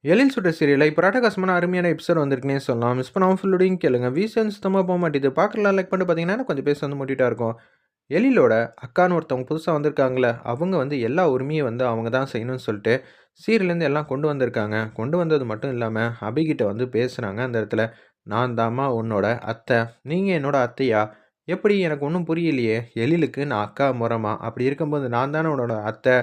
எழில் சுடர் சீரியல்ல இப்போ அட்டகாசமான அருமையான எபிசோட் வந்திருக்குன்னே சொல்லலாம். மிஸ் பண்ணாம ஃபுல்லோடையும் கேளுங்க. வீசன் சுத்தமா போ மாட்டேது. பார்க்கலாம் லைக் பண்ணிட்டு பார்த்தீங்கன்னா, கொஞ்சம் பேச வந்து மூட்டிட்டா இருக்கும். எழிலோட அக்கான்னு ஒருத்தவங்க புதுசா வந்திருக்காங்கல்ல, அவங்க வந்து எல்லா உரிமையும் வந்து அவங்க தான் செய்யணும்னு சொல்லிட்டு, சீரியல்லேருந்து எல்லாம் கொண்டு வந்திருக்காங்க. கொண்டு வந்தது மட்டும் இல்லாம, அபிகிட்ட வந்து பேசுறாங்க அந்த இடத்துல. "நான் தாம்மா உன்னோட அத்தை. நீங்க என்னோட அத்தையா? எப்படி எனக்கு ஒண்ணும் புரியலையே. எழிலுக்கு நான் அக்கா மொறமா. அப்படி இருக்கும்போது நான் தானே உன்னோட அத்தை.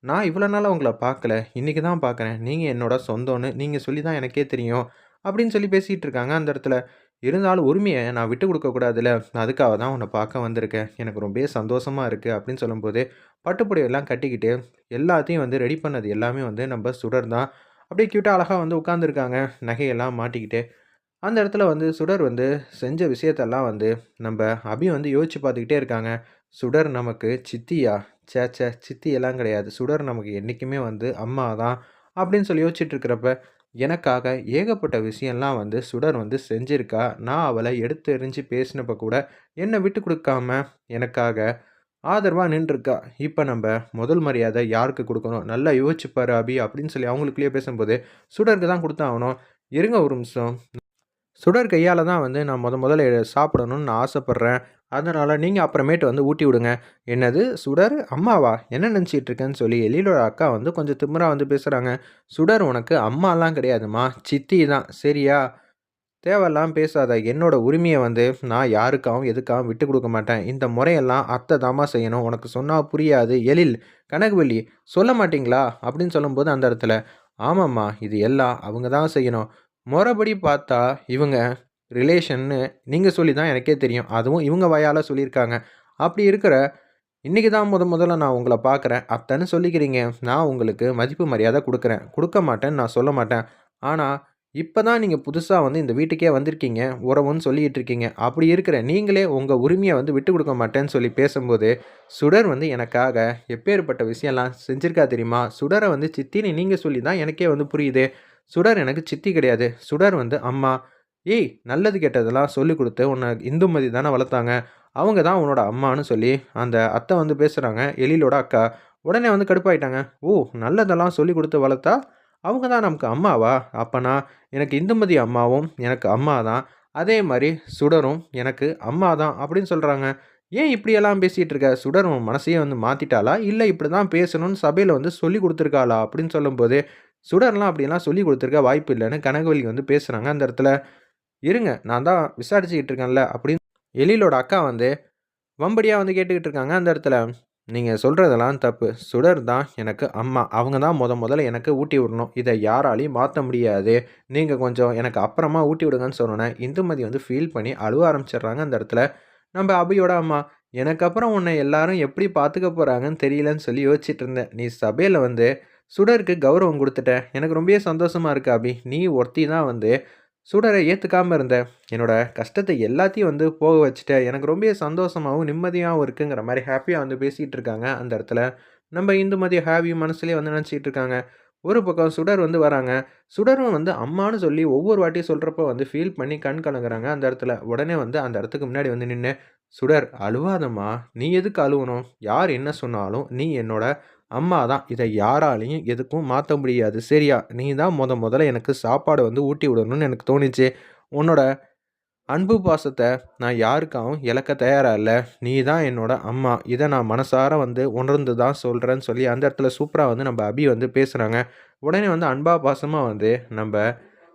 நான் இவ்வளோ நாளா உங்கள பார்க்கல. இன்னைக்கு தான் பார்க்குறேன். நீங்க என்னோட சொந்தம்னு நீங்க சொல்லி தான் எனக்கே தெரியும்." அப்படின்னு சொல்லி பேசிட்டு இருக்காங்க அந்த இடத்துல. இருந்தாலும் உரிமைய நான் விட்டுக் குடுக்கக் கூடாதுல்ல. அதுக்காக தான் உன்ன பார்க்க வந்திருக்கேன். எனக்கு ரொம்பவே சந்தோஷமா இருக்கு அப்படின்னு சொல்லும்போது, பட்டு புடவையெல்லாம் கட்டிக்கிட்டு எல்லாத்தையும் வந்து ரெடி பண்ணது எல்லாமே வந்து நம்ப சுடர் தான். அப்படியே கியூட்டா அழகா வந்து உட்கார்ந்துருக்காங்க. நகையெல்லாம் மாட்டிக்கிட்டு. அந்த இடத்துல வந்து சுடர் வந்து செஞ்ச விஷயத்தெல்லாம் வந்து நம்ப அபி வந்து யோசிச்சு பார்த்துக்கிட்டே இருக்காங்க. சுடர் நமக்கு சித்தியா? ச்சே! ச்சே! சித்தி எல்லாம் கிடையாது. சுடர் நமக்கு என்னைக்குமே வந்து அம்மா தான். அப்படின்னு சொல்லி யோசிச்சுட்டு இருக்கிறப்ப, எனக்காக ஏகப்பட்ட விஷயம்லாம் வந்து சுடர் வந்து செஞ்சிருக்கா. நான் அவள எடுத்து எறிஞ்சு பேசினப்ப கூட, என்ன விட்டு குடுக்காம எனக்காக ஆதரவா நின்றுருக்கா. இப்ப நம்ப முதல் மரியாதை யாருக்கு குடுக்கணும்? நல்லா யோசிச்சு பாரு அபி அப்படின்னு சொல்லி அவங்களுக்குள்ளேயே பேசும்போது, சுடருக்கு தான் குடுத்தாகணும். இருங்க ஒரு நிமிஷம். சுடர் கையால தான் வந்து நான் முதல்ல சாப்பிடணும்னு நான் ஆசைப்படுறேன். அதனால நீங்க அப்புறமேட்டு வந்து ஊட்டி விடுங்க. என்னது சுடர் அம்மாவா? என்ன நினச்சிட்டு இருக்கேன்னு சொல்லி எழிலோட அக்கா வந்து கொஞ்சம் திமிரா வந்து பேசுறாங்க. சுடர் உனக்கு அம்மாலாம் கிடையாதும்மா. சித்தி தான். சரியா? தேவையில்லாம பேசாத. என்னோட உரிமைய வந்து நான் யாருக்காகவும், எதுக்காகவும் விட்டுக் குடுக்க மாட்டேன். இந்த முறையெல்லாம் அத்தை தாம்மா செய்யணும். உனக்கு சொன்னா புரியாது. எழில், கனகவல்லி சொல்ல மாட்டீங்களா? அப்படின்னு சொல்லும்போது அந்த இடத்துல, ஆமாம்மா இது எல்லாம் அவங்க தான் செய்யணும். மொறப்படி பார்த்தா இவங்க ரிலேஷன்னு நீங்க சொல்லி தான் எனக்கே தெரியும். அதுவும் இவங்க வாயால சொல்லியிருக்காங்க. அப்படி இருக்கிற இன்னைக்கு தான் முதல்ல நான் உங்கள பார்க்குறேன். அத்தன்னு சொல்லிக்கிறீங்க. நான் உங்களுக்கு மதிப்பு மரியாதை குடுக்குறேன். குடுக்க மாட்டேன்னு நான் சொல்ல மாட்டேன். ஆனா, இப்ப தான் நீங்க புதுசா வந்து இந்த வீட்டுக்கே வந்திருக்கீங்க. உறவுன்னு சொல்லிட்டு இருக்கீங்க. அப்படி இருக்கிற நீங்களே உங்க உரிமைய வந்து விட்டுக் குடுக்க மாட்டேன்னு சொல்லி பேசும்போது, சுடர் வந்து எனக்காக எப்பேர்ப்பட்ட விஷயம்லாம் செஞ்சிருக்கா தெரியுமா? சுடர வந்து சித்தின்னு நீங்க சொல்லி தான் எனக்கே வந்து புரியுது. சுடர் எனக்கு சித்தி கிடையாது. சுடர் வந்து அம்மா. ஏய்! நல்லது கெட்டதெல்லாம் சொல்லிக் குடுத்து உன்ன இந்துமதி தான வளர்த்தாங்க. அவங்க தான் உன்னோட அம்மான்னு சொல்லி அந்த அத்தை வந்து பேசுறாங்க. எழிலோட அக்கா. உடனே வந்து கடுப்பாயிட்டாங்க. ஓ! நல்லதெல்லாம் சொல்லிக் குடுத்து வளர்த்தா, அவங்க தான் நமக்கு அம்மாவா? அப்பனா எனக்கு இந்துமதி அம்மாவும் எனக்கு அம்மா தான். அதே மாரி சுடரும் எனக்கு அம்மா தான் அப்படின்னு சொல்றாங்க. ஏன் இப்படியெல்லாம் பேசிட்டு இருக்க? சுடர் உன் மனசையே வந்து மாத்திட்டாளா? இல்ல இப்படி தான் பேசணும்னு சபையில வந்து சொல்லிக் குடுத்துருக்காளா? அப்படின்னு சொல்லும்போது, சுடர்லாம் அப்படியெல்லாம் சொல்லிக் குடுத்துருக்க வாய்ப்பு இல்லன்னு கனகவள்ளி வந்து பேசுறாங்க அந்த இடத்துல. இருங்க நான் தான் விசாரிச்சுக்கிட்டு இருக்கேன்ல அப்படின்னு எழிலோட அக்கா வந்து வம்படியா வந்து கேட்டுக்கிட்டு இருக்காங்க அந்த இடத்துல. நீங்க சொல்றதெல்லாம் தப்பு. சுடர் தான் எனக்கு அம்மா. அவங்க தான் முதல்ல எனக்கு ஊட்டி விடணும். இத யாராலயும் மாத்த முடியாது. நீங்க கொஞ்சம் எனக்கு அப்புறமா ஊட்டி விடுங்கன்னு சொன்னோனே, இந்துமதி வந்து ஃபீல் பண்ணி அழுவ ஆரம்பிச்சுடுறாங்க அந்த இடத்துல. நம்ப அபியோட அம்மா. எனக்கு அப்புறம் உன்னை எல்லாரும் எப்படி பார்த்துக்க போறாங்கன்னு தெரியலன்னு சொல்லி யோசிச்சுட்டு இருந்தேன். நீ சபையில வந்து சுடருக்கு கௌரவம் குடுத்துட்ட. எனக்கு ரொம்பவே சந்தோஷமா இருக்கு அபி. நீ ஒருத்தி தான் வந்து சுடர ஏத்துக்காம இருந்த. என்னோட கஷ்டத்த எல்லாத்தையும் வந்து போக வச்சுட்ட. எனக்கு ரொம்பவே சந்தோஷமாவும், நிம்மதியாவும் இருக்குங்கிற மாரி ஹேப்பியா வந்து பேசிட்டு இருக்காங்க அந்த இடத்துல. நம்ம இந்துமதி ஹேவி மனசுலயே வந்து நினச்சுட்டு இருக்காங்க. ஒரு பக்கம் சுடர் வந்து வராங்க. சுடரும் வந்து அம்மான்னு சொல்லி ஒவ்வொரு வாட்டியும் சொல்றப்போ வந்து ஃபீல் பண்ணி கண் கலங்குறாங்க அந்த இடத்துல. உடனே வந்து அந்த இடத்துக்கு முன்னாடி வந்து நின்னு, "சுடர் அழுவாதம்மா. நீ எதுக்கு அழுவணும்? யார் என்ன சொன்னாலும் நீ என்னோட அம்மா தான். இத யாராலயும் எதுக்கும் மாத்த முடியாது. சரியா? நீ தான் முதல்ல எனக்கு சாப்பாடு வந்து ஊட்டி விடணும்னு எனக்கு தோணிச்சு. உன்னோட அன்பு பாசத்த நான் யாருக்காகவும் இழக்க தயாரா இல்ல. நீ தான் என்னோட அம்மா. இத நான் மனசார வந்து உணர்ந்து தான் சொல்றேன்னு சொல்லி அந்த இடத்துல சூப்பரா வந்து நம்ம அபி வந்து பேசுறாங்க. உடனே வந்து அன்பா பாசமா வந்து நம்ப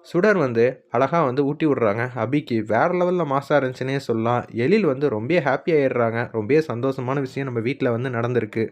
சுடர் வந்து அழகா வந்து ஊட்டி விடுறாங்க. அபிக்கு வேற லெவல்ல மாஸா இருந்துச்சுன்னே சொல்லலாம். எழில் வந்து ரொம்பவே ஹேப்பி ஆயிடுறாங்க. ரொம்பவே சந்தோஷமான விஷயம் நம்ம வீட்ல வந்து நடந்திருக்கு.